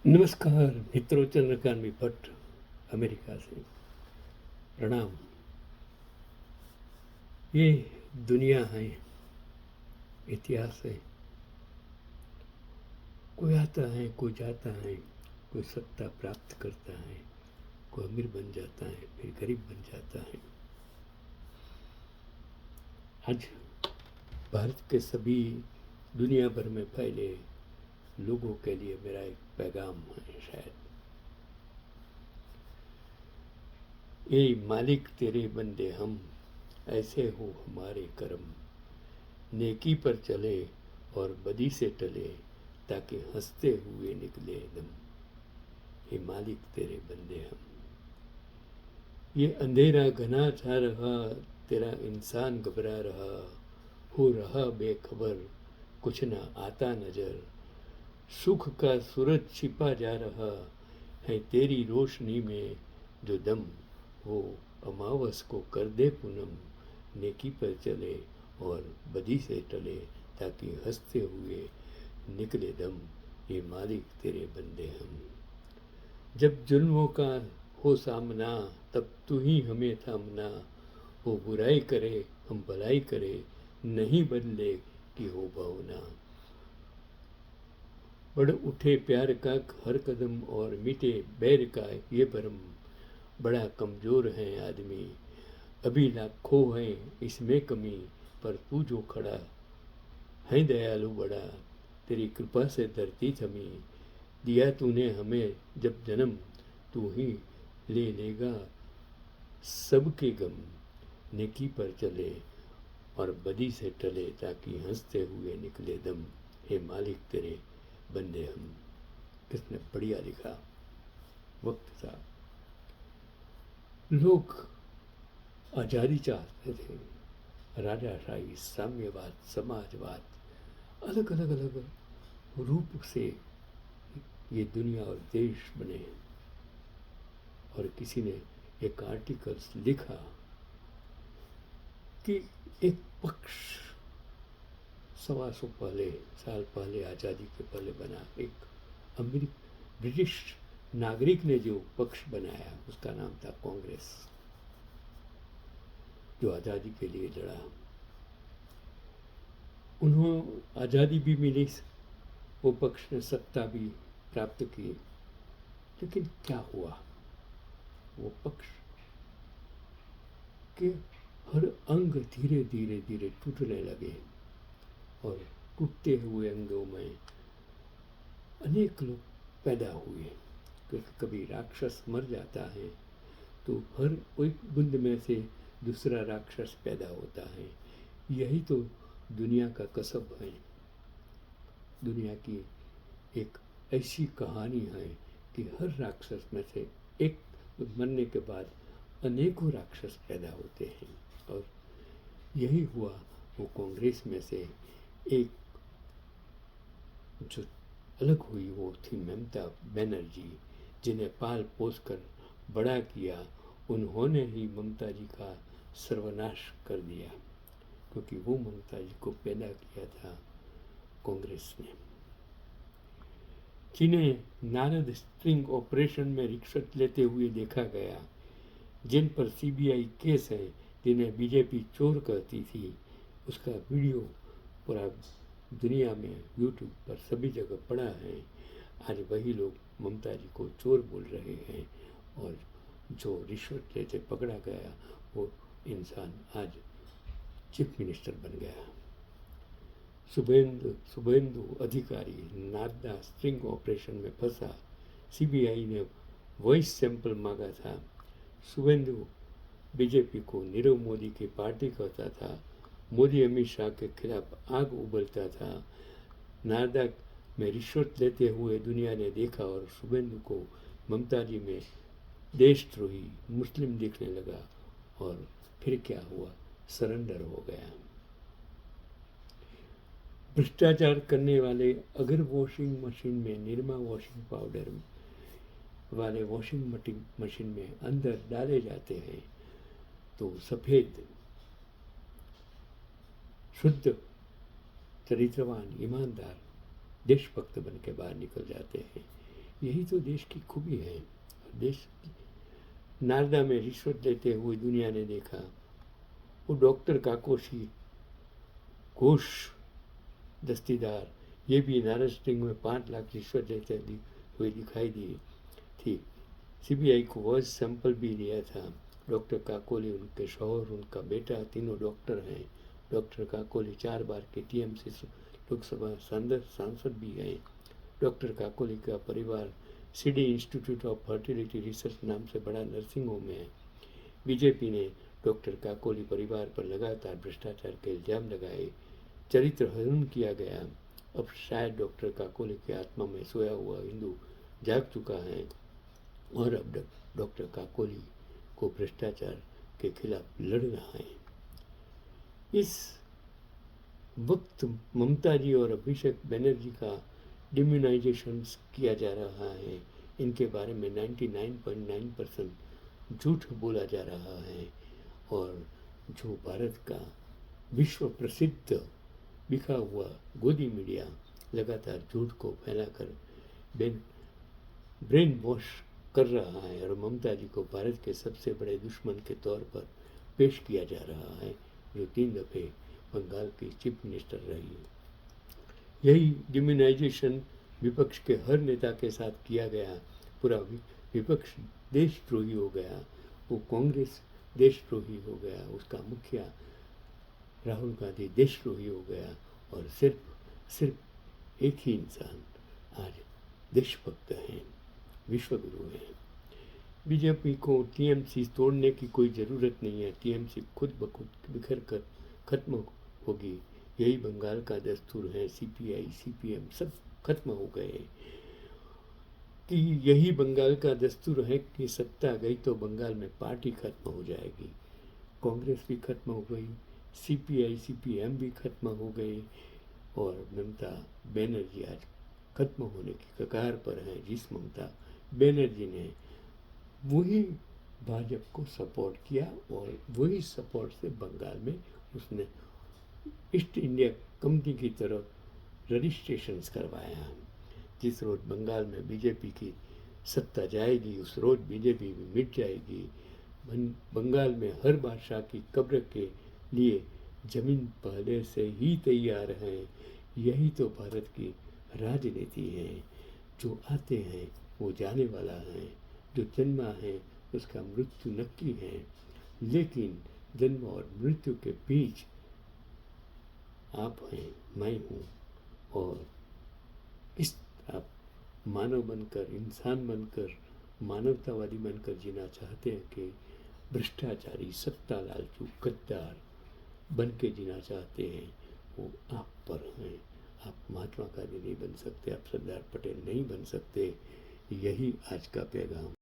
नमस्कार मित्रों, चंद्रकांत भट्ट अमेरिका से प्रणाम। ये दुनिया है, इतिहास है। कोई आता है, कोई जाता है, कोई सत्ता प्राप्त करता है, कोई अमीर बन जाता है, फिर गरीब बन जाता है। आज भारत के सभी दुनिया भर में फैले लोगों के लिए मेरा एक पैगाम है। शायद ये मालिक तेरे बंदे हम, ऐसे हो हमारे कर्म, नेकी पर चले और बदी से टले, ताकि हंसते हुए निकले दम। हे मालिक तेरे बंदे हम। ये अंधेरा घना छा रहा, तेरा इंसान घबरा रहा, हो रहा बेखबर, कुछ ना आता नजर। सुख का सूरज छिपा जा रहा है तेरी रोशनी में, जो दम वो अमावस को कर दे पूनम। नेकी पर चले और बदी से टले, ताकि हंसते हुए निकले दम। ये मालिक तेरे बंदे हम। जब जुल्मों का हो सामना, तब तू ही हमें थामना। वो बुराई करे हम भलाई करे, नहीं बदले की हो भावना। बढ़ उठे प्यार का हर कदम, और मिटे बैर का ये भरम। बड़ा कमज़ोर है आदमी, अभी लाखों है इसमें कमी, पर तू जो खड़ा है दयालु बड़ा, तेरी कृपा से धरती थमी। दिया तूने हमें जब जन्म, तू ही ले लेगा सबके गम। नेकी पर चले और बदी से टले, ताकि हंसते हुए निकले दम। हे मालिक तेरे बंदे हम। किसने बढ़िया लिखा। वक्त था, लोग आज़ादी चाहते थे, राजाशाही, साम्यवाद, समाजवाद, अलग अलग अलग रूप से ये दुनिया और देश बने। और किसी ने एक आर्टिकल्स लिखा कि एक पक्ष 125 साल पहले, आज़ादी के पहले बना, एक ब्रिटिश नागरिक ने जो पक्ष बनाया, उसका नाम था कांग्रेस, जो आज़ादी के लिए लड़ा। उन्होंने आज़ादी भी मिली, वो पक्ष ने सत्ता भी प्राप्त की, लेकिन क्या हुआ, वो पक्ष के हर अंग धीरे धीरे धीरे टूटने लगे। और टूटते हुए अंगों में अनेक लोग पैदा हुए, क्योंकि कभी राक्षस मर जाता है तो हर एक बूंद में से दूसरा राक्षस पैदा होता है। यही तो दुनिया का कसब है। दुनिया की एक ऐसी कहानी है कि हर राक्षस में से एक मरने के बाद अनेकों राक्षस पैदा होते हैं। और यही हुआ। वो कांग्रेस में से एक जो अलग हुई, वो थी ममता बनर्जी, जिन्हें पाल पोस कर बड़ा किया। उन्होंने ही ममता जी का सर्वनाश कर दिया, क्योंकि वो ममता जी को पैदा किया था कांग्रेस ने। जिन्हें नारद स्ट्रिंग ऑपरेशन में रिश्वत लेते हुए देखा गया, जिन पर सीबीआई केस है, जिन्हें बीजेपी चोर कहती थी, उसका वीडियो पूरा दुनिया में यूट्यूब पर सभी जगह पड़ा है। आज वही लोग ममता जी को चोर बोल रहे हैं, और जो रिश्वत लेते पकड़ा गया, वो इंसान आज चीफ मिनिस्टर बन गया। शुभेंदु अधिकारी नारदा स्ट्रिंग ऑपरेशन में फंसा। सीबीआई ने वॉइस सैंपल मांगा था। शुभेंदु बीजेपी को नीरव मोदी की पार्टी कहता था, मोदी अमित शाह के खिलाफ आग उबलता था। नारदा में रिश्वत लेते हुए दुनिया ने देखा, और शुभेंदु को ममता जी में देशद्रोही मुस्लिम दिखने लगा। और फिर क्या हुआ, सरेंडर हो गया। भ्रष्टाचार करने वाले अगर वॉशिंग मशीन में, निरमा वॉशिंग पाउडर वाले वॉशिंग मशीन में अंदर डाले जाते हैं, तो सफ़ेद शुद्ध चरित्रवान ईमानदार देशभक्त बन के बाहर निकल जाते हैं। यही तो देश की खूबी है। देश नारदा में रिश्वत लेते हुए दुनिया ने देखा, वो डॉक्टर काकोशी घोष दस्तीदार, ये भी नारद स्टिंग में 5 लाख रिश्वत लेते हुए दिखाई दिए थी। सीबीआई को वॉइस सैंपल भी लिया था। डॉक्टर काकोली, उनके शौहर, उनका बेटा, तीनों डॉक्टर हैं। डॉक्टर काकोली 4 बार के टीएमसी लोकसभा सांसद भी हैं। डॉक्टर काकोली का परिवार CD institute of fertility research नाम से बड़ा नर्सिंग होम है। बीजेपी ने डॉक्टर काकोली परिवार पर लगातार भ्रष्टाचार के इल्जाम लगाए, चरित्र हनन किया गया। अब शायद डॉक्टर काकोली की आत्मा में सोया हुआ हिंदू जाग चुका है और अब डॉक्टर काकोली को भ्रष्टाचार के खिलाफ लड़ना है। इस वक्त ममता जी और अभिषेक बनर्जी का डिम्यूनाइजेशन किया जा रहा है। इनके बारे में 99.9% झूठ बोला जा रहा है और जो भारत का विश्व प्रसिद्ध बिखा हुआ गोदी मीडिया लगातार झूठ को फैलाकर ब्रेन वॉश कर रहा है और ममता जी को भारत के सबसे बड़े दुश्मन के तौर पर पेश किया जा रहा है, जो 3 दफ़े बंगाल की चीफ मिनिस्टर रही। यही डिम्यूनाइजेशन विपक्ष के हर नेता के साथ किया गया। पूरा विपक्ष देशद्रोही हो गया, वो कांग्रेस देशद्रोही हो गया, उसका मुखिया राहुल गांधी देशद्रोही हो गया और सिर्फ एक ही इंसान आज देशभक्त हैं, विश्वगुरु हैं। बीजेपी को टीएमसी तोड़ने की कोई ज़रूरत नहीं है। टीएमसी खुद ब खुद बिखर कर खत्म होगी। यही बंगाल का दस्तूर है। सीपीआई सीपीएम सब खत्म हो गए कि यही बंगाल का दस्तूर है कि सत्ता गई तो बंगाल में पार्टी खत्म हो जाएगी। कांग्रेस भी खत्म हो गई, सीपीआई सीपीएम भी खत्म हो गए और ममता बनर्जी आज खत्म होने की कगार पर है। जिस ममता बनर्जी ने वही भाजपा को सपोर्ट किया और वही सपोर्ट से बंगाल में उसने ईस्ट इंडिया कंपनी की तरफ रजिस्ट्रेशंस करवाया। जिस रोज बंगाल में बीजेपी की सत्ता जाएगी उस रोज बीजेपी भी मिट जाएगी। बंगाल में हर बादशाह की कब्र के लिए जमीन पहले से ही तैयार है। यही तो भारत की राजनीति है। जो आते हैं वो जाने वाला है, जो जन्मा है उसका मृत्यु नक्की है, लेकिन जन्म और मृत्यु के बीच आप हैं, मैं हूँ और इस आप मानव बनकर, इंसान बनकर, मानवतावादी बनकर जीना चाहते हैं कि भ्रष्टाचारी, सत्ता लालचू, गद्दार बन के जीना चाहते हैं, वो आप पर हैं। आप महात्मा गांधी नहीं बन सकते, आप सरदार पटेल नहीं बन सकते। यही आज का पैगाम।